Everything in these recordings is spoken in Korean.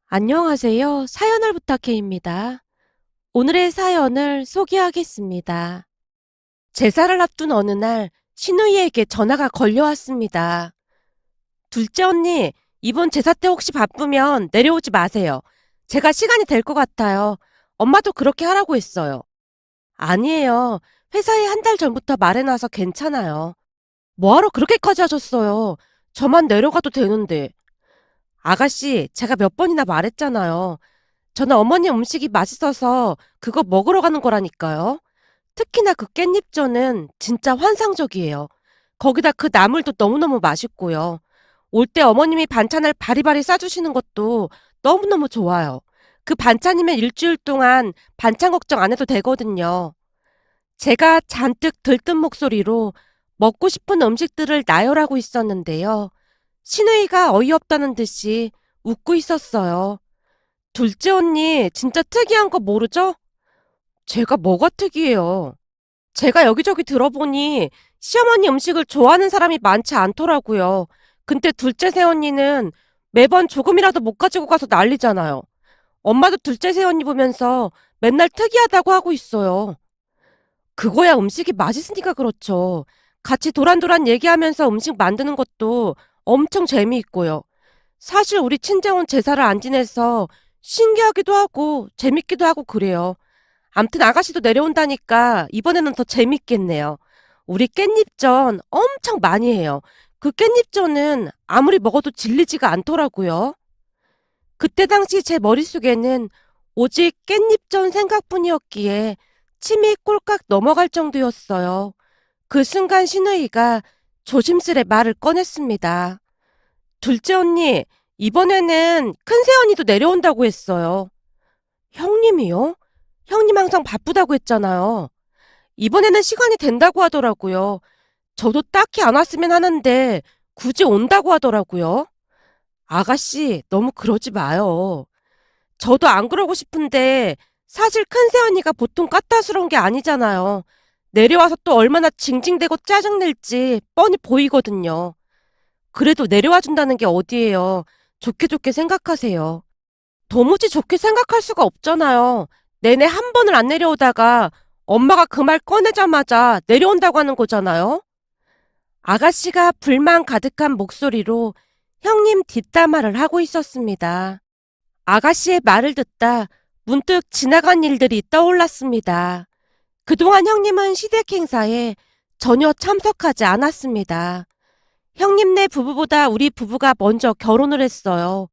안녕하세요. 사연을 부탁해입니다. 오늘의 사연을 소개하겠습니다. 제사를 앞둔 어느 날 시누이에게 전화가 걸려왔습니다. 둘째 언니, 이번 제사 때 혹시 바쁘면 내려오지 마세요. 제가 시간이 될 것 같아요. 엄마도 그렇게 하라고 했어요. 아니에요. 회사에 한 달 전부터 말해놔서 괜찮아요. 뭐하러 그렇게까지 하셨어요? 저만 내려가도 되는데. 아가씨, 제가 몇 번이나 말했잖아요. 저는 어머니 음식이 맛있어서 그거 먹으러 가는 거라니까요. 특히나 그 깻잎전은 진짜 환상적이에요. 거기다 그 나물도 너무너무 맛있고요. 올 때 어머님이 반찬을 바리바리 싸주시는 것도 너무너무 좋아요. 그 반찬이면 일주일 동안 반찬 걱정 안 해도 되거든요. 제가 잔뜩 들뜬 목소리로 먹고 싶은 음식들을 나열하고 있었는데요. 신우이가 어이없다는 듯이 웃고 있었어요. 둘째 언니, 진짜 특이한 거 모르죠? 제가 뭐가 특이해요? 제가 여기저기 들어보니 시어머니 음식을 좋아하는 사람이 많지 않더라고요. 근데 둘째 새언니는 매번 조금이라도 못 가지고 가서 난리잖아요. 엄마도 둘째 새언니 보면서 맨날 특이하다고 하고 있어요. 그거야 음식이 맛있으니까 그렇죠. 같이 도란도란 얘기하면서 음식 만드는 것도 엄청 재미있고요. 사실 우리 친정은 제사를 안 지내서 신기하기도 하고 재밌기도 하고 그래요. 암튼 아가씨도 내려온다니까 이번에는 더 재밌겠네요. 우리 깻잎전 엄청 많이 해요. 그 깻잎전은 아무리 먹어도 질리지가 않더라고요. 그때 당시 제 머릿속에는 오직 깻잎전 생각뿐이었기에 침이 꼴깍 넘어갈 정도였어요. 그 순간 신우이가 조심스레 말을 꺼냈습니다. 둘째 언니, 이번에는 큰 새언니도 내려온다고 했어요. 형님이요? 형님 항상 바쁘다고 했잖아요. 이번에는 시간이 된다고 하더라고요. 저도 딱히 안 왔으면 하는데 굳이 온다고 하더라고요. 아가씨, 너무 그러지 마요. 저도 안 그러고 싶은데 사실 큰 새언니가 보통 까탈스러운 게 아니잖아요. 내려와서 또 얼마나 징징대고 짜증낼지 뻔히 보이거든요. 그래도 내려와 준다는 게 어디예요. 좋게 좋게 생각하세요. 도무지 좋게 생각할 수가 없잖아요. 내내 한 번을 안 내려오다가 엄마가 그 말 꺼내자마자 내려온다고 하는 거잖아요. 아가씨가 불만 가득한 목소리로 형님 뒷담화를 하고 있었습니다. 아가씨의 말을 듣다 문득 지나간 일들이 떠올랐습니다. 그동안 형님은 시댁 행사에 전혀 참석하지 않았습니다. 형님네 부부보다 우리 부부가 먼저 결혼을 했어요.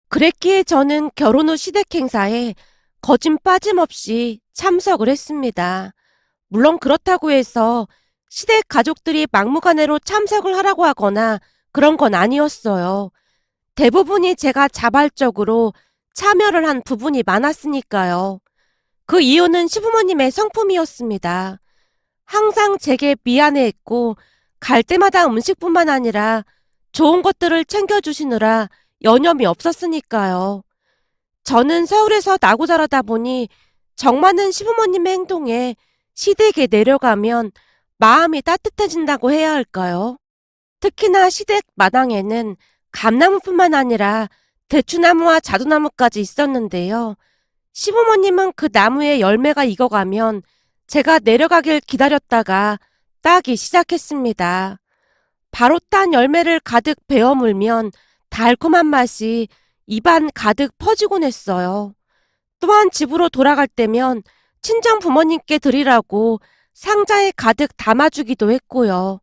그랬기에 저는 결혼 후 시댁 행사에 거진 빠짐없이 참석을 했습니다. 물론 그렇다고 해서 시댁 가족들이 막무가내로 참석을 하라고 하거나 그런 건 아니었어요. 대부분이 제가 자발적으로 참여를 한 부분이 많았으니까요. 그 이유는 시부모님의 성품이었습니다. 항상 제게 미안해했고 갈 때마다 음식뿐만 아니라 좋은 것들을 챙겨주시느라 여념이 없었으니까요. 저는 서울에서 나고 자라다 보니 정 많은 시부모님의 행동에 시댁에 내려가면 마음이 따뜻해진다고 해야 할까요? 특히나 시댁 마당에는 감나무뿐만 아니라 대추나무와 자두나무까지 있었는데요. 시부모님은 그 나무에 열매가 익어가면 제가 내려가길 기다렸다가 따기 시작했습니다. 바로 딴 열매를 가득 베어 물면 달콤한 맛이 입안 가득 퍼지곤 했어요. 또한 집으로 돌아갈 때면 친정 부모님께 드리라고 상자에 가득 담아주기도 했고요.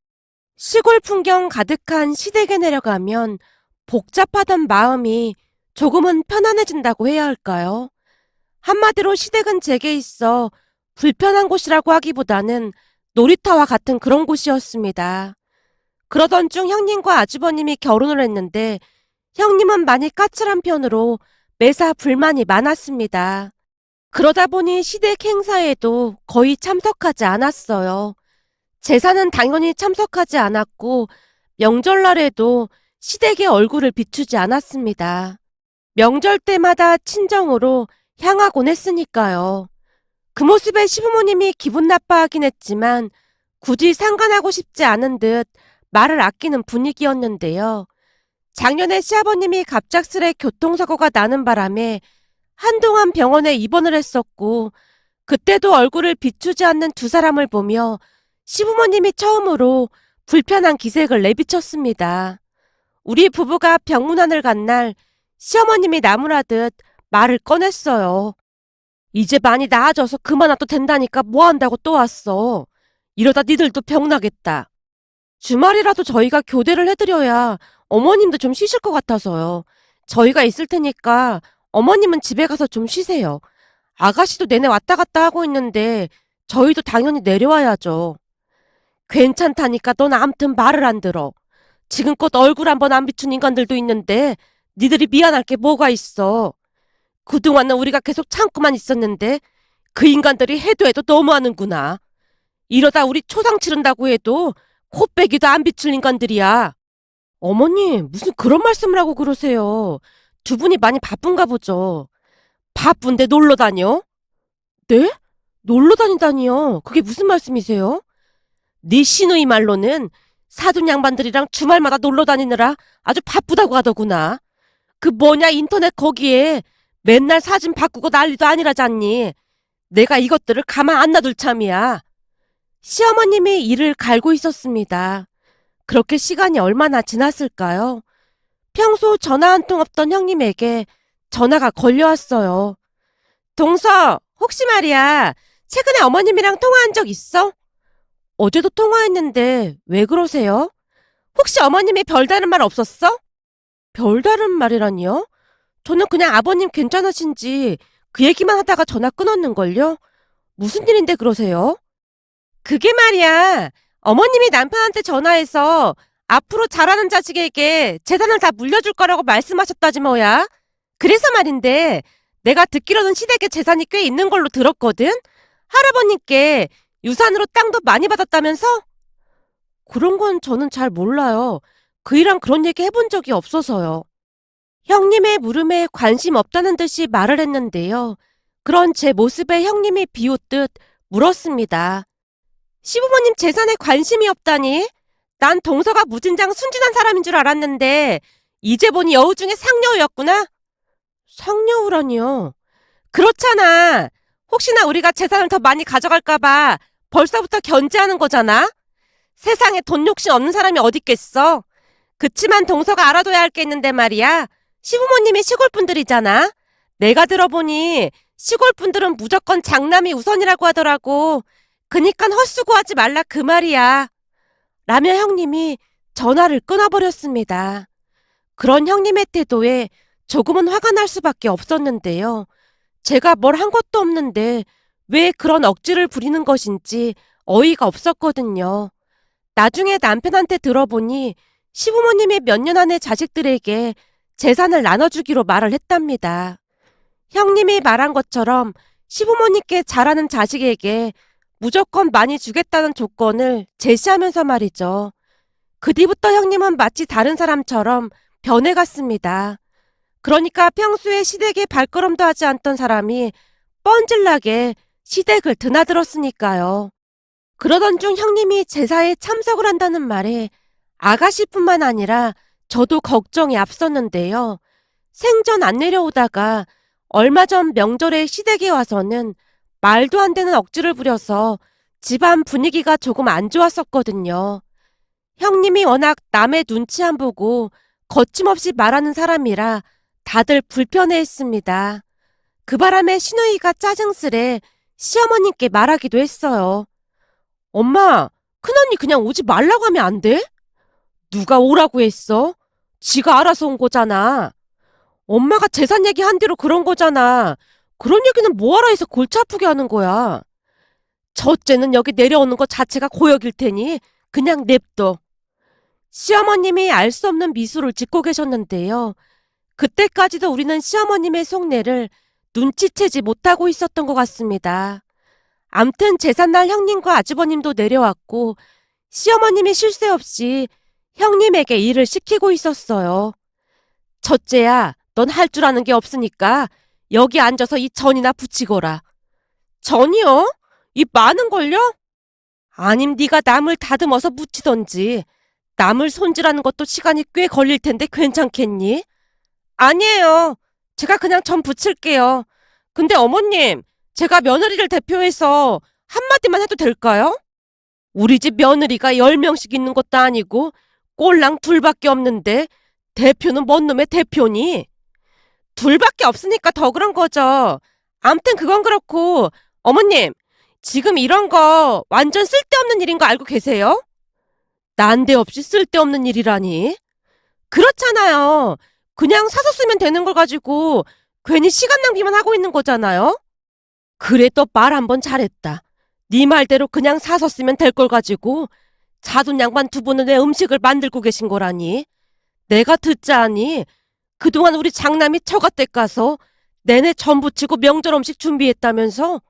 시골 풍경 가득한 시댁에 내려가면 복잡하던 마음이 조금은 편안해진다고 해야 할까요? 한마디로 시댁은 제게 있어 불편한 곳이라고 하기보다는 놀이터와 같은 그런 곳이었습니다. 그러던 중 형님과 아주버님이 결혼을 했는데 형님은 많이 까칠한 편으로 매사 불만이 많았습니다. 그러다 보니 시댁 행사에도 거의 참석하지 않았어요. 제사는 당연히 참석하지 않았고 명절날에도 시댁의 얼굴을 비추지 않았습니다. 명절 때마다 친정으로 향하곤 했으니까요. 그 모습에 시부모님이 기분 나빠하긴 했지만 굳이 상관하고 싶지 않은 듯 말을 아끼는 분위기였는데요. 작년에 시아버님이 갑작스레 교통사고가 나는 바람에 한동안 병원에 입원을 했었고, 그때도 얼굴을 비추지 않는 두 사람을 보며 시부모님이 처음으로 불편한 기색을 내비쳤습니다. 우리 부부가 병문안을 간 날 시어머님이 나무라듯 말을 꺼냈어요. 이제 많이 나아져서 그만 와도 된다니까 뭐 한다고 또 왔어. 이러다 니들도 병나겠다. 주말이라도 저희가 교대를 해드려야 어머님도 좀 쉬실 것 같아서요. 저희가 있을 테니까 어머님은 집에 가서 좀 쉬세요. 아가씨도 내내 왔다 갔다 하고 있는데 저희도 당연히 내려와야죠. 괜찮다니까 넌 암튼 말을 안 들어. 지금껏 얼굴 한번 안 비춘 인간들도 있는데 니들이 미안할 게 뭐가 있어. 그동안은 우리가 계속 참고만 있었는데 그 인간들이 해도 해도 너무하는구나. 이러다 우리 초상 치른다고 해도 코빼기도 안 비출 인간들이야. 어머니, 무슨 그런 말씀을 하고 그러세요. 두 분이 많이 바쁜가 보죠. 바쁜데 놀러 다녀? 네? 놀러 다니다니요? 그게 무슨 말씀이세요? 네 시누이 말로는 사돈 양반들이랑 주말마다 놀러 다니느라 아주 바쁘다고 하더구나. 그 뭐냐 인터넷 거기에 맨날 사진 바꾸고 난리도 아니라잖니. 내가 이것들을 가만 안 놔둘 참이야. 시어머님이 이를 갈고 있었습니다. 그렇게 시간이 얼마나 지났을까요? 평소 전화 한 통 없던 형님에게 전화가 걸려왔어요. 동서, 혹시 말이야, 최근에 어머님이랑 통화한 적 있어? 어제도 통화했는데 왜 그러세요? 혹시 어머님이 별다른 말 없었어? 별다른 말이라니요? 저는 그냥 아버님 괜찮으신지 그 얘기만 하다가 전화 끊었는걸요? 무슨 일인데 그러세요? 그게 말이야. 어머님이 남편한테 전화해서 앞으로 자라는 자식에게 재산을 다 물려줄 거라고 말씀하셨다지 뭐야. 그래서 말인데 내가 듣기로는 시댁에 재산이 꽤 있는 걸로 들었거든? 할아버님께 유산으로 땅도 많이 받았다면서? 그런 건 저는 잘 몰라요. 그이랑 그런 얘기 해본 적이 없어서요. 형님의 물음에 관심 없다는 듯이 말을 했는데요. 그런 제 모습에 형님이 비웃듯 물었습니다. 시부모님 재산에 관심이 없다니? 난 동서가 무진장 순진한 사람인 줄 알았는데 이제 보니 여우 중에 상여우였구나? 상여우라니요? 그렇잖아. 혹시나 우리가 재산을 더 많이 가져갈까봐 벌써부터 견제하는 거잖아? 세상에 돈 욕심 없는 사람이 어딨겠어? 그치만 동서가 알아둬야 할 게 있는데 말이야. 시부모님이 시골분들이잖아. 내가 들어보니 시골분들은 무조건 장남이 우선이라고 하더라고. 그니깐 헛수고하지 말라 그 말이야. 라며 형님이 전화를 끊어버렸습니다. 그런 형님의 태도에 조금은 화가 날 수밖에 없었는데요. 제가 뭘 한 것도 없는데 왜 그런 억지를 부리는 것인지 어이가 없었거든요. 나중에 남편한테 들어보니 시부모님이 몇 년 안에 자식들에게 재산을 나눠주기로 말을 했답니다. 형님이 말한 것처럼 시부모님께 잘하는 자식에게 무조건 많이 주겠다는 조건을 제시하면서 말이죠. 그 뒤부터 형님은 마치 다른 사람처럼 변해갔습니다. 그러니까 평소에 시댁에 발걸음도 하지 않던 사람이 뻔질나게 시댁을 드나들었으니까요. 그러던 중 형님이 제사에 참석을 한다는 말에 아가씨뿐만 아니라 저도 걱정이 앞섰는데요. 생전 안 내려오다가 얼마 전 명절에 시댁에 와서는 말도 안 되는 억지를 부려서 집안 분위기가 조금 안 좋았었거든요. 형님이 워낙 남의 눈치 안 보고 거침없이 말하는 사람이라 다들 불편해했습니다. 그 바람에 시누이가 짜증스레 시어머님께 말하기도 했어요. 엄마, 큰언니 그냥 오지 말라고 하면 안 돼? 누가 오라고 했어? 지가 알아서 온 거잖아. 엄마가 재산 얘기한 대로 그런 거잖아. 그런 얘기는 뭐하라 해서 골치 아프게 하는 거야. 첫째는 여기 내려오는 것 자체가 고역일 테니 그냥 냅둬. 시어머님이 알 수 없는 미소를 짓고 계셨는데요. 그때까지도 우리는 시어머님의 속내를 눈치채지 못하고 있었던 것 같습니다. 암튼 제삿날 형님과 아주버님도 내려왔고 시어머님이 쉴 새 없이 형님에게 일을 시키고 있었어요. 첫째야, 넌 할 줄 아는 게 없으니까 여기 앉아서 이 전이나 부치거라. 전이요? 이 많은걸요? 아님 네가 남을 다듬어서 묻히던지. 남을 손질하는 것도 시간이 꽤 걸릴 텐데 괜찮겠니? 아니에요. 제가 그냥 전 부칠게요. 근데 어머님, 제가 며느리를 대표해서 한마디만 해도 될까요? 우리 집 며느리가 10명씩 있는 것도 아니고 꼴랑 둘밖에 없는데 대표는 뭔 놈의 대표니? 둘밖에 없으니까 더 그런 거죠. 암튼 그건 그렇고 어머님, 지금 이런 거 완전 쓸데없는 일인 거 알고 계세요? 난데없이 쓸데없는 일이라니? 그렇잖아요. 그냥 사서 쓰면 되는 걸 가지고 괜히 시간 낭비만 하고 있는 거잖아요. 그래도 말 한 번 잘했다. 네 말대로 그냥 사서 쓰면 될 걸 가지고 사돈 양반 두 분은 내 음식을 만들고 계신 거라니. 내가 듣자하니 그동안 우리 장남이 처갓댁 가서 내내 전 부치고 명절 음식 준비했다면서.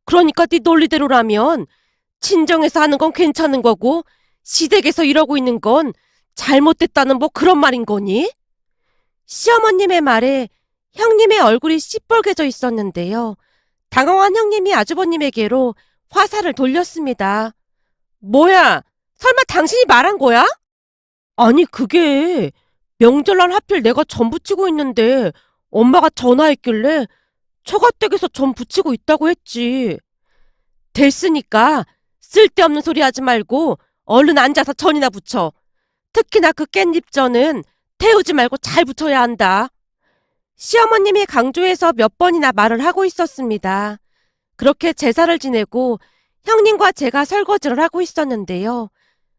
그러니까 네 논리대로라면 친정에서 하는 건 괜찮은 거고 시댁에서 이러고 있는 건 잘못됐다는 뭐 그런 말인 거니? 시어머님의 말에 형님의 얼굴이 시뻘개져 있었는데요. 당황한 형님이 아주버님에게로 화살을 돌렸습니다. 뭐야? 설마 당신이 말한 거야? 아니, 그게 명절날 하필 내가 전 부치고 있는데 엄마가 전화했길래 처가댁에서 전 부치고 있다고 했지. 됐으니까 쓸데없는 소리 하지 말고 얼른 앉아서 전이나 부쳐. 특히나 그 깻잎전은 태우지 말고 잘 부쳐야 한다. 시어머님이 강조해서 몇 번이나 말을 하고 있었습니다. 그렇게 제사를 지내고 형님과 제가 설거지를 하고 있었는데요.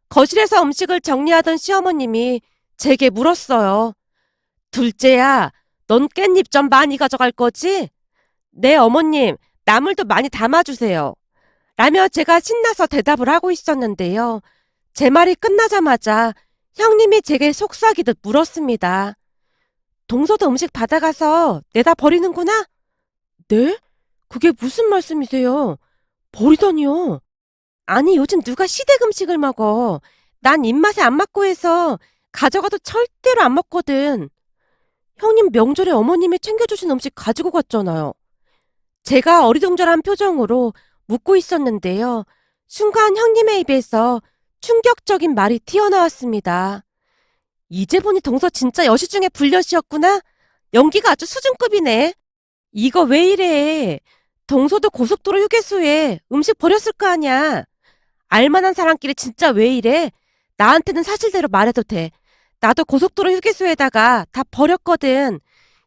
거실에서 음식을 정리하던 시어머님이 제게 물었어요. 둘째야, 넌 깻잎 좀 많이 가져갈 거지? 네, 어머님, 나물도 많이 담아주세요. 라며 제가 신나서 대답을 하고 있었는데요. 제 말이 끝나자마자 형님이 제게 속삭이듯 물었습니다. 동서도 음식 받아가서 내다 버리는구나? 네? 그게 무슨 말씀이세요? 버리다니요? 아니, 요즘 누가 시댁 음식을 먹어. 난 입맛에 안 맞고 해서 가져가도 절대로 안 먹거든. 형님 명절에 어머님이 챙겨주신 음식 가지고 갔잖아요. 제가 어리둥절한 표정으로 묻고 있었는데요. 순간 형님의 입에서 충격적인 말이 튀어나왔습니다. 이제 보니 동서 진짜 여시 중에 불려시였구나? 연기가 아주 수준급이네. 이거 왜 이래? 동서도 고속도로 휴게소에 음식 버렸을 거 아냐? 알만한 사람끼리 진짜 왜 이래? 나한테는 사실대로 말해도 돼. 나도 고속도로 휴게소에다가 다 버렸거든.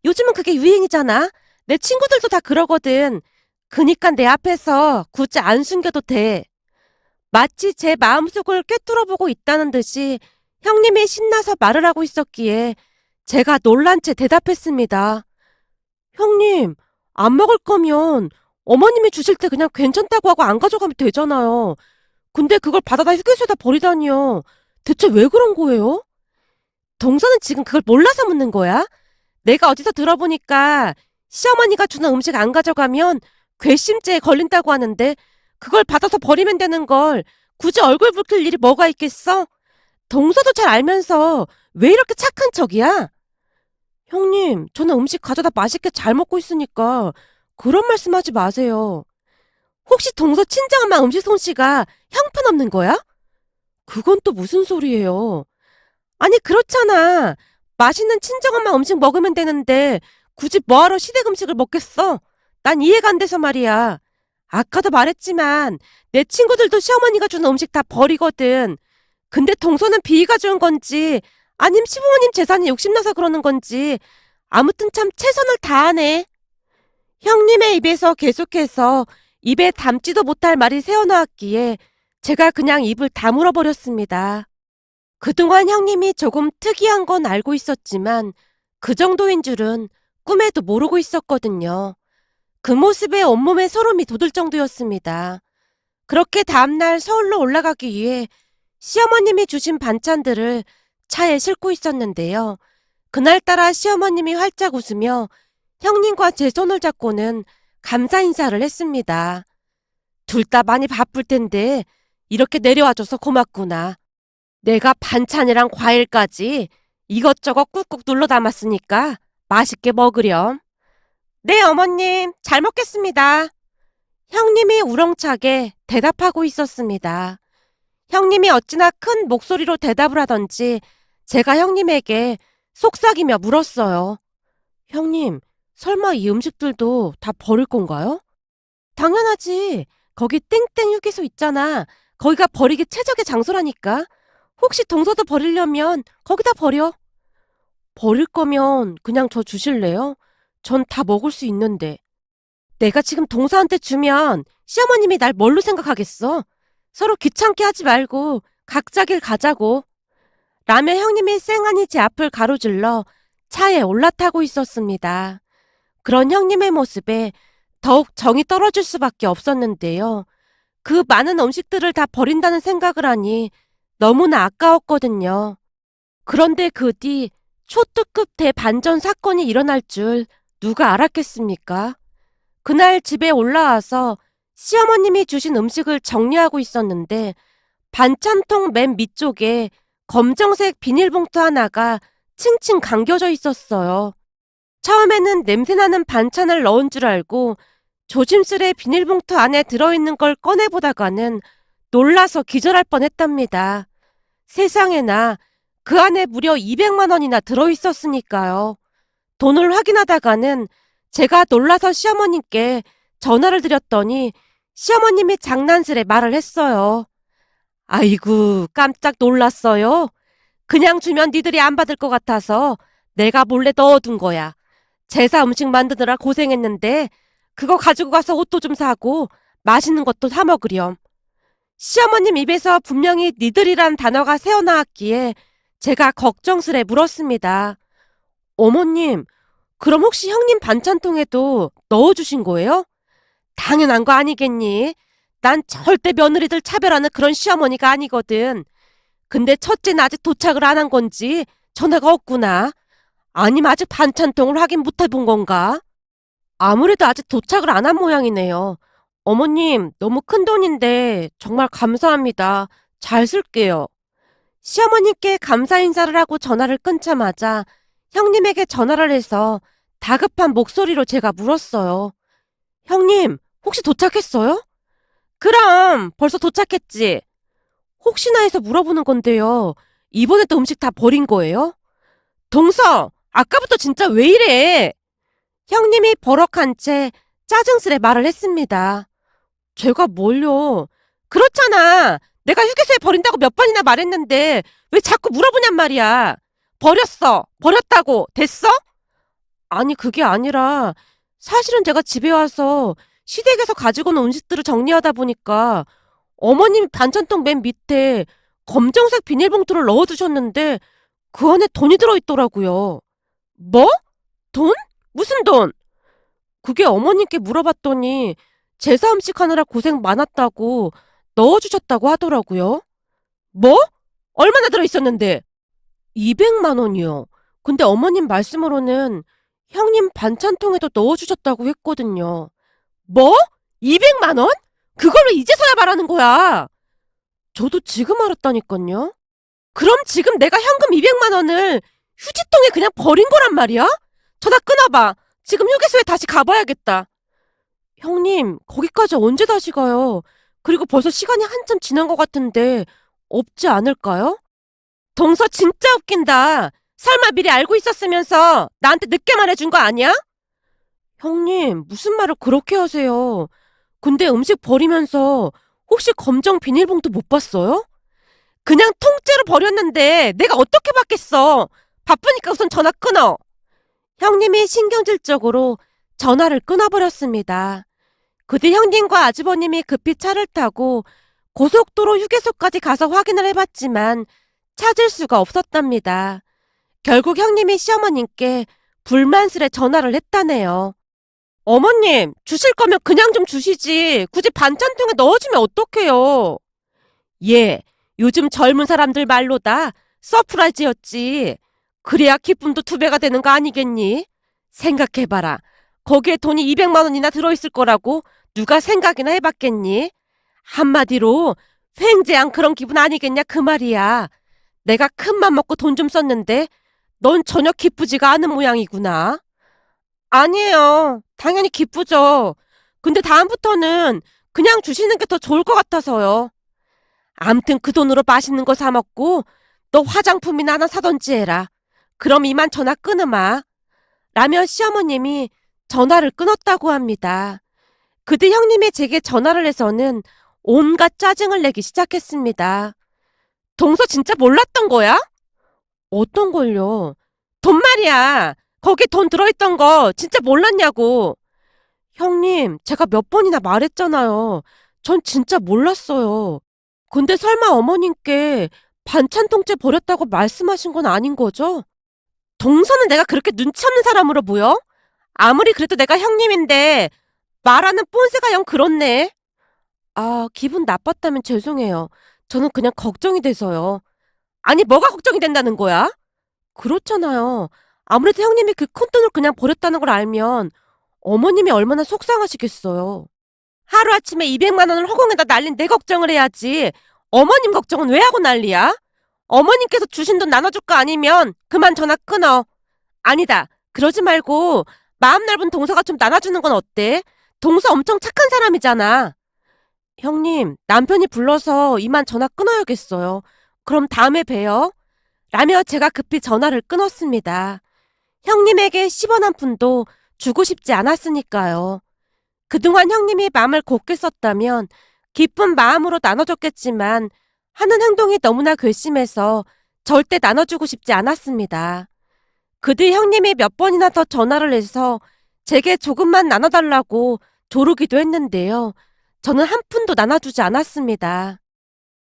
요즘은 그게 유행이잖아. 내 친구들도 다 그러거든. 그니까 내 앞에서 굳이 안 숨겨도 돼. 마치 제 마음속을 꿰뚫어보고 있다는 듯이 형님이 신나서 말을 하고 있었기에 제가 놀란 채 대답했습니다. 형님, 안 먹을 거면 어머님이 주실 때 그냥 괜찮다고 하고 안 가져가면 되잖아요. 근데 그걸 받아다 휴게소에다 버리다니요. 대체 왜 그런 거예요? 동서는 지금 그걸 몰라서 묻는 거야? 내가 어디서 들어보니까 시어머니가 주는 음식 안 가져가면 괘씸죄에 걸린다고 하는데 그걸 받아서 버리면 되는 걸 굳이 얼굴 붉힐 일이 뭐가 있겠어? 동서도 잘 알면서 왜 이렇게 착한 척이야? 형님, 저는 음식 가져다 맛있게 잘 먹고 있으니까 그런 말씀하지 마세요. 혹시 동서 친정엄마 음식 솜씨가 형편없는 거야? 그건 또 무슨 소리예요? 아니, 그렇잖아. 맛있는 친정엄마 음식 먹으면 되는데 굳이 뭐하러 시댁 음식을 먹겠어? 난 이해가 안 돼서 말이야. 아까도 말했지만 내 친구들도 시어머니가 주는 음식 다 버리거든. 근데 동서는 비위가 좋은 건지 아님 시부모님 재산이 욕심나서 그러는 건지 아무튼 참 최선을 다하네. 형님의 입에서 계속해서 입에 담지도 못할 말이 새어나왔기에 제가 그냥 입을 다물어 버렸습니다. 그동안 형님이 조금 특이한 건 알고 있었지만 그 정도인 줄은 꿈에도 모르고 있었거든요. 그 모습에 온몸에 소름이 돋을 정도였습니다. 그렇게 다음날 서울로 올라가기 위해 시어머님이 주신 반찬들을 차에 싣고 있었는데요. 그날따라 시어머님이 활짝 웃으며 형님과 제 손을 잡고는 감사 인사를 했습니다. 둘 다 많이 바쁠 텐데 이렇게 내려와줘서 고맙구나. 내가 반찬이랑 과일까지 이것저것 꾹꾹 눌러 담았으니까 맛있게 먹으렴. 네, 어머님, 잘 먹겠습니다. 형님이 우렁차게 대답하고 있었습니다. 형님이 어찌나 큰 목소리로 대답을 하던지 제가 형님에게 속삭이며 물었어요. 형님, 설마 이 음식들도 다 버릴 건가요? 당연하지. 거기 땡땡 휴게소 있잖아. 거기가 버리기 최적의 장소라니까. 혹시 동서도 버리려면 거기다 버려. 버릴 거면 그냥 저 주실래요? 전 다 먹을 수 있는데. 내가 지금 동서한테 주면 시어머님이 날 뭘로 생각하겠어? 서로 귀찮게 하지 말고 각자 길 가자고. 라며 형님이 쌩하니 제 앞을 가로질러 차에 올라타고 있었습니다. 그런 형님의 모습에 더욱 정이 떨어질 수밖에 없었는데요. 그 많은 음식들을 다 버린다는 생각을 하니 너무나 아까웠거든요. 그런데 그 뒤 초특급 대반전 사건이 일어날 줄 누가 알았겠습니까? 그날 집에 올라와서 시어머님이 주신 음식을 정리하고 있었는데 반찬통 맨 밑쪽에 검정색 비닐봉투 하나가 칭칭 감겨져 있었어요. 처음에는 냄새나는 반찬을 넣은 줄 알고 조심스레 비닐봉투 안에 들어있는 걸 꺼내보다가는 놀라서 기절할 뻔했답니다. 세상에나 그 안에 무려 200만 원이나 들어있었으니까요. 돈을 확인하다가는 제가 놀라서 시어머님께 전화를 드렸더니 시어머님이 장난스레 말을 했어요. 아이고, 깜짝 놀랐어요. 그냥 주면 니들이 안 받을 것 같아서 내가 몰래 넣어둔 거야. 제사 음식 만드느라 고생했는데 그거 가지고 가서 옷도 좀 사고 맛있는 것도 사 먹으렴. 시어머님 입에서 분명히 니들이란 단어가 새어나왔기에 제가 걱정스레 물었습니다. 어머님, 그럼 혹시 형님 반찬통에도 넣어주신 거예요? 당연한 거 아니겠니? 난 절대 며느리들 차별하는 그런 시어머니가 아니거든. 근데 첫째는 아직 도착을 안 한 건지 전화가 없구나. 아니면 아직 반찬통을 확인 못 해본 건가? 아무래도 아직 도착을 안 한 모양이네요. 어머님, 너무 큰 돈인데 정말 감사합니다. 잘 쓸게요. 시어머님께 감사 인사를 하고 전화를 끊자마자 형님에게 전화를 해서 다급한 목소리로 제가 물었어요. 형님, 혹시 도착했어요? 그럼 벌써 도착했지. 혹시나 해서 물어보는 건데요. 이번에도 음식 다 버린 거예요? 동서, 아까부터 진짜 왜 이래? 형님이 버럭한 채 짜증스레 말을 했습니다. 제가 뭘요? 그렇잖아. 내가 휴게소에 버린다고 몇 번이나 말했는데 왜 자꾸 물어보냔 말이야. 버렸어. 버렸다고. 됐어? 아니, 그게 아니라 사실은 제가 집에 와서 시댁에서 가지고 온 음식들을 정리하다 보니까 어머님이 반찬통 맨 밑에 검정색 비닐봉투를 넣어두셨는데 그 안에 돈이 들어있더라고요. 뭐? 돈? 무슨 돈? 그게 어머님께 물어봤더니 제사 음식 하느라 고생 많았다고 넣어주셨다고 하더라고요. 뭐? 얼마나 들어있었는데? 200만 원이요. 근데 어머님 말씀으로는 형님 반찬통에도 넣어주셨다고 했거든요. 뭐? 200만 원? 그걸 왜 이제서야 말하는 거야? 저도 지금 알았다니까요. 그럼 지금 내가 현금 200만 원을 휴지통에 그냥 버린 거란 말이야? 전화 끊어봐. 지금 휴게소에 다시 가봐야겠다. 형님, 거기까지 언제 다시 가요? 그리고 벌써 시간이 한참 지난 것 같은데 없지 않을까요? 동서 진짜 웃긴다. 설마 미리 알고 있었으면서 나한테 늦게 말해준 거 아니야? 형님, 무슨 말을 그렇게 하세요? 근데 음식 버리면서 혹시 검정 비닐봉투 못 봤어요? 그냥 통째로 버렸는데 내가 어떻게 받겠어? 바쁘니까 우선 전화 끊어. 형님이 신경질적으로 전화를 끊어버렸습니다. 그 뒤 형님과 아주버님이 급히 차를 타고 고속도로 휴게소까지 가서 확인을 해봤지만 찾을 수가 없었답니다. 결국 형님이 시어머님께 불만스레 전화를 했다네요. 어머님, 주실 거면 그냥 좀 주시지. 굳이 반찬통에 넣어주면 어떡해요? 예, 요즘 젊은 사람들 말로다 서프라이즈였지. 그래야 기쁨도 2배가 되는 거 아니겠니? 생각해봐라. 거기에 돈이 200만 원이나 들어있을 거라고 누가 생각이나 해봤겠니? 한마디로 횡재한 그런 기분 아니겠냐 그 말이야. 내가 큰맘 먹고 돈 좀 썼는데 넌 전혀 기쁘지가 않은 모양이구나. 아니에요. 당연히 기쁘죠. 근데 다음부터는 그냥 주시는 게 더 좋을 것 같아서요. 암튼 그 돈으로 맛있는 거 사 먹고 너 화장품이나 하나 사던지 해라. 그럼 이만 전화 끊으마. 라며 시어머님이 전화를 끊었다고 합니다. 그 뒤 형님이 제게 전화를 해서는 온갖 짜증을 내기 시작했습니다. 동서 진짜 몰랐던 거야? 어떤 걸요? 돈 말이야. 거기 돈 들어있던 거 진짜 몰랐냐고. 형님, 제가 몇 번이나 말했잖아요. 전 진짜 몰랐어요. 근데 설마 어머님께 반찬통째 버렸다고 말씀하신 건 아닌 거죠? 동서는 내가 그렇게 눈치 없는 사람으로 보여? 아무리 그래도 내가 형님인데 말하는 뽐새가 영 그렇네. 아, 기분 나빴다면 죄송해요. 저는 그냥 걱정이 돼서요. 아니, 뭐가 걱정이 된다는 거야? 그렇잖아요. 아무래도 형님이 그 큰돈을 그냥 버렸다는 걸 알면 어머님이 얼마나 속상하시겠어요. 하루아침에 200만 원을 허공에다 날린 내 걱정을 해야지. 어머님 걱정은 왜 하고 난리야? 어머님께서 주신 돈 나눠줄 거 아니면 그만 전화 끊어. 아니다. 그러지 말고 마음 넓은 동서가 좀 나눠주는 건 어때? 동서 엄청 착한 사람이잖아. 형님, 남편이 불러서 이만 전화 끊어야겠어요. 그럼 다음에 봬요. 라며 제가 급히 전화를 끊었습니다. 형님에게 10원 한 푼도 주고 싶지 않았으니까요. 그동안 형님이 마음을 곱게 썼다면 기쁜 마음으로 나눠줬겠지만 하는 행동이 너무나 괘씸해서 절대 나눠주고 싶지 않았습니다. 그 뒤 형님이 몇 번이나 더 전화를 해서 제게 조금만 나눠달라고 조르기도 했는데요. 저는 한 푼도 나눠주지 않았습니다.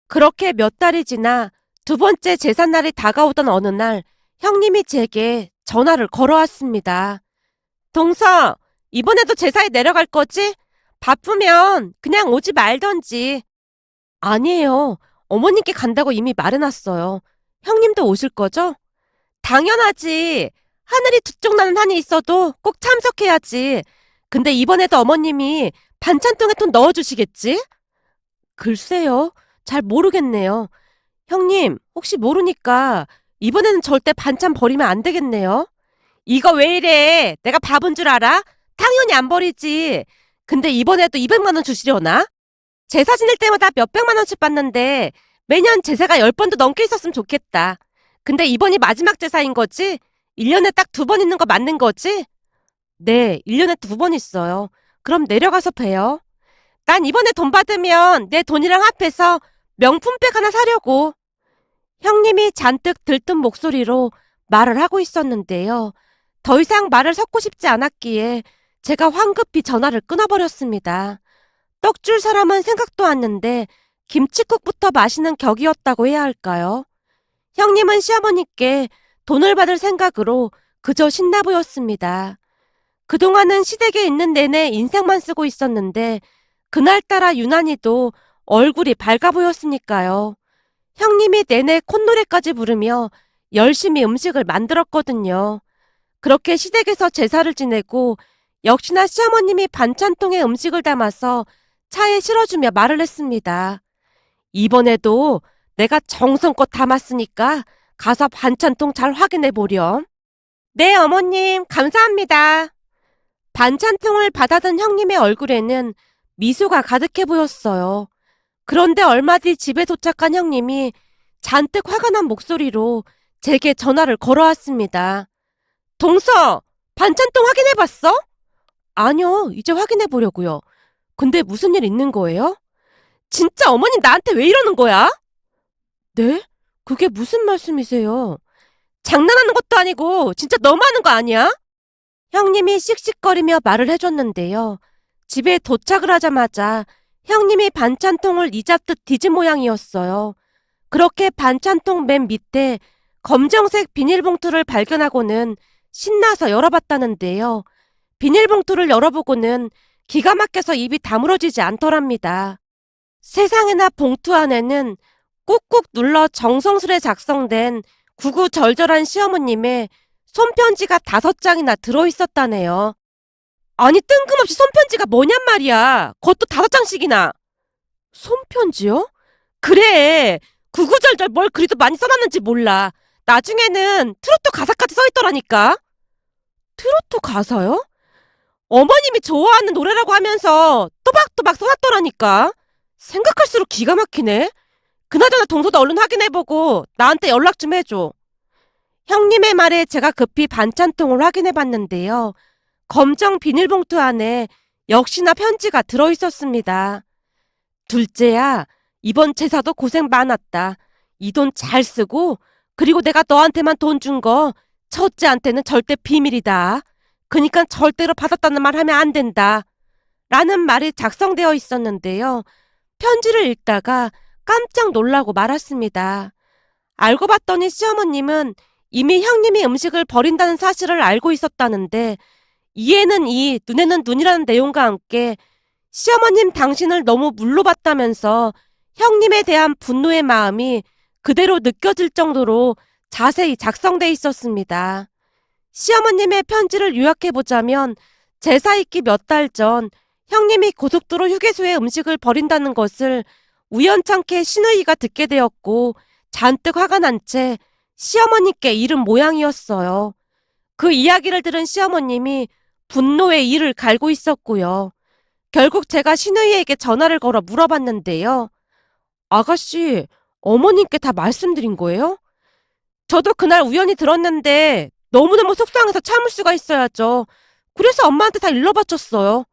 그렇게 몇 달이 지나 두 번째 제삿날이 다가오던 어느 날 형님이 제게 전화를 걸어왔습니다. 동서, 이번에도 제사에 내려갈 거지? 바쁘면 그냥 오지 말던지. 아니에요. 어머님께 간다고 이미 말해놨어요. 형님도 오실 거죠? 당연하지. 하늘이 두 쪽 나는 한이 있어도 꼭 참석해야지. 근데 이번에도 어머님이 반찬통에 돈 넣어주시겠지? 글쎄요. 잘 모르겠네요. 형님, 혹시 모르니까 이번에는 절대 반찬 버리면 안 되겠네요. 이거 왜 이래? 내가 바본 줄 알아? 당연히 안 버리지. 근데 이번에도 200만 원 주시려나? 제사 지낼 때마다 몇백만 원씩 받는데 매년 제사가 10번도 넘게 있었으면 좋겠다. 근데 이번이 마지막 제사인 거지? 1년에 딱 2번 있는 거 맞는 거지? 네, 1년에 2번 있어요. 그럼 내려가서 봬요. 난 이번에 돈 받으면 내 돈이랑 합해서 명품백 하나 사려고. 형님이 잔뜩 들뜬 목소리로 말을 하고 있었는데요. 더 이상 말을 섞고 싶지 않았기에 제가 황급히 전화를 끊어버렸습니다. 떡 줄 사람은 생각도 않는데 김칫국부터 마시는 격이었다고 해야 할까요? 형님은 시어머니께 돈을 받을 생각으로 그저 신나 보였습니다. 그동안은 시댁에 있는 내내 인생만 쓰고 있었는데 그날따라 유난히도 얼굴이 밝아 보였으니까요. 형님이 내내 콧노래까지 부르며 열심히 음식을 만들었거든요. 그렇게 시댁에서 제사를 지내고 역시나 시어머님이 반찬통에 음식을 담아서 차에 실어주며 말을 했습니다. 이번에도 내가 정성껏 담았으니까 가서 반찬통 잘 확인해 보렴. 네, 어머님, 감사합니다. 반찬통을 받아든 형님의 얼굴에는 미소가 가득해 보였어요. 그런데 얼마 뒤 집에 도착한 형님이 잔뜩 화가 난 목소리로 제게 전화를 걸어왔습니다. 동서, 반찬통 확인해봤어? 아니요, 이제 확인해보려고요. 근데 무슨 일 있는 거예요? 진짜 어머님 나한테 왜 이러는 거야? 네? 그게 무슨 말씀이세요? 장난하는 것도 아니고 진짜 너무하는 거 아니야? 형님이 씩씩거리며 말을 해줬는데요. 집에 도착을 하자마자 형님이 반찬통을 이잡듯 뒤진 모양이었어요. 그렇게 반찬통 맨 밑에 검정색 비닐봉투를 발견하고는 신나서 열어봤다는데요. 비닐봉투를 열어보고는 기가 막혀서 입이 다물어지지 않더랍니다. 세상에나 봉투 안에는 꾹꾹 눌러 정성스레 작성된 구구절절한 시어머님의 손편지가 5장이나 들어있었다네요. 아니 뜬금없이 손편지가 뭐냔 말이야. 그것도 5장씩이나. 손편지요? 그래. 구구절절 뭘 그리도 많이 써놨는지 몰라. 나중에는 트로트 가사까지 써있더라니까. 트로트 가사요? 어머님이 좋아하는 노래라고 하면서 또박또박 써놨더라니까. 생각할수록 기가 막히네. 그나저나 동서도 얼른 확인해보고 나한테 연락 좀 해줘. 형님의 말에 제가 급히 반찬통을 확인해봤는데요. 검정 비닐봉투 안에 역시나 편지가 들어있었습니다. 둘째야, 이번 제사도 고생 많았다. 이 돈 잘 쓰고, 그리고 내가 너한테만 돈 준 거 첫째한테는 절대 비밀이다. 그니까 절대로 받았다는 말 하면 안 된다. 라는 말이 작성되어 있었는데요. 편지를 읽다가 깜짝 놀라고 말았습니다. 알고 봤더니 시어머님은 이미 형님이 음식을 버린다는 사실을 알고 있었다는데, 이에는 이, 눈에는 눈이라는 내용과 함께 시어머님 당신을 너무 물로 봤다면서 형님에 대한 분노의 마음이 그대로 느껴질 정도로 자세히 작성돼 있었습니다. 시어머님의 편지를 요약해보자면 제사 있기 몇 달 전 형님이 고속도로 휴게소에 음식을 버린다는 것을 우연찮게 시누이가 듣게 되었고 잔뜩 화가 난 채 시어머니께 이른 모양이었어요. 그 이야기를 들은 시어머님이 분노의 이를 갈고 있었고요. 결국 제가 시누이에게 전화를 걸어 물어봤는데요. 아가씨, 어머님께 다 말씀드린 거예요? 저도 그날 우연히 들었는데 너무너무 속상해서 참을 수가 있어야죠. 그래서 엄마한테 다 일러바쳤어요.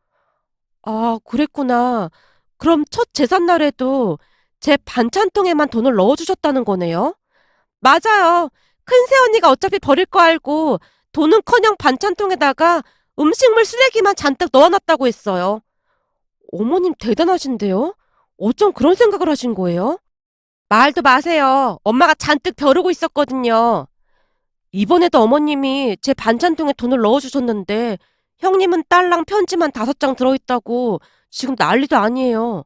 아, 그랬구나. 그럼 첫 제삿날에도 제 반찬통에만 돈을 넣어주셨다는 거네요? 맞아요. 큰 새언니가 어차피 버릴 거 알고 돈은커녕 반찬통에다가 음식물 쓰레기만 잔뜩 넣어놨다고 했어요. 어머님 대단하신데요? 어쩜 그런 생각을 하신 거예요? 말도 마세요. 엄마가 잔뜩 벼르고 있었거든요. 이번에도 어머님이 제 반찬통에 돈을 넣어주셨는데 형님은 딸랑 편지만 5장 들어있다고 지금 난리도 아니에요.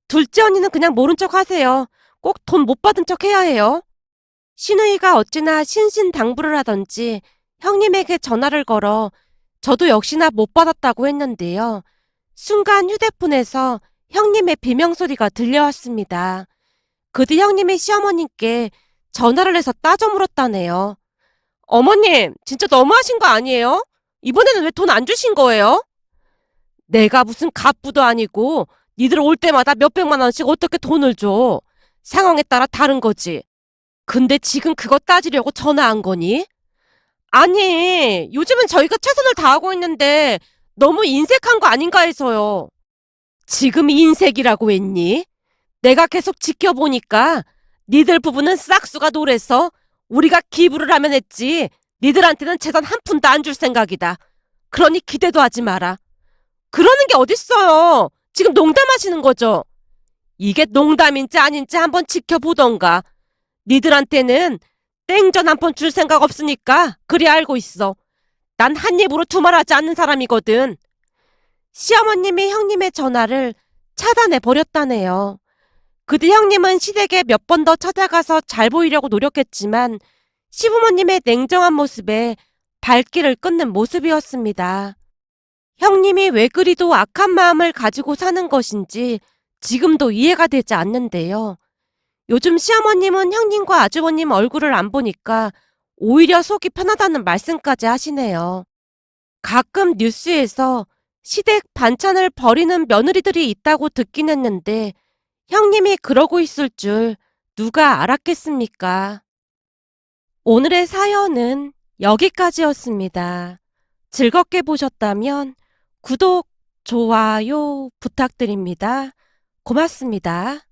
둘째 언니는 그냥 모른 척 하세요. 꼭 돈 못 받은 척 해야 해요. 시누이가 어찌나 신신당부를 하던지 형님에게 전화를 걸어 저도 역시나 못 받았다고 했는데요. 순간 휴대폰에서 형님의 비명소리가 들려왔습니다. 그뒤 형님이 시어머님께 전화를 해서 따져 물었다네요. 어머님, 진짜 너무하신 거 아니에요? 이번에는 왜 돈 안 주신 거예요? 내가 무슨 갑부도 아니고 니들 올 때마다 몇백만 원씩 어떻게 돈을 줘? 상황에 따라 다른 거지. 근데 지금 그거 따지려고 전화한 거니? 아니, 요즘은 저희가 최선을 다하고 있는데 너무 인색한 거 아닌가 해서요. 지금 인색이라고 했니? 내가 계속 지켜보니까 니들 부부는 싹수가 노래서 우리가 기부를 하면 했지 니들한테는 재산 한 푼도 안 줄 생각이다. 그러니 기대도 하지 마라. 그러는 게 어딨어요. 지금 농담하시는 거죠? 이게 농담인지 아닌지 한번 지켜보던가. 니들한테는 땡전 한 번 줄 생각 없으니까 그리 알고 있어. 난 한 입으로 두말하지 않는 사람이거든. 시어머님이 형님의 전화를 차단해 버렸다네요. 그뒤 형님은 시댁에 몇 번 더 찾아가서 잘 보이려고 노력했지만 시부모님의 냉정한 모습에 발길을 끊는 모습이었습니다. 형님이 왜 그리도 악한 마음을 가지고 사는 것인지 지금도 이해가 되지 않는데요. 요즘 시어머님은 형님과 아주버님 얼굴을 안 보니까 오히려 속이 편하다는 말씀까지 하시네요. 가끔 뉴스에서 시댁 반찬을 버리는 며느리들이 있다고 듣긴 했는데 형님이 그러고 있을 줄 누가 알았겠습니까? 오늘의 사연은 여기까지였습니다. 즐겁게 보셨다면 구독, 좋아요 부탁드립니다. 고맙습니다.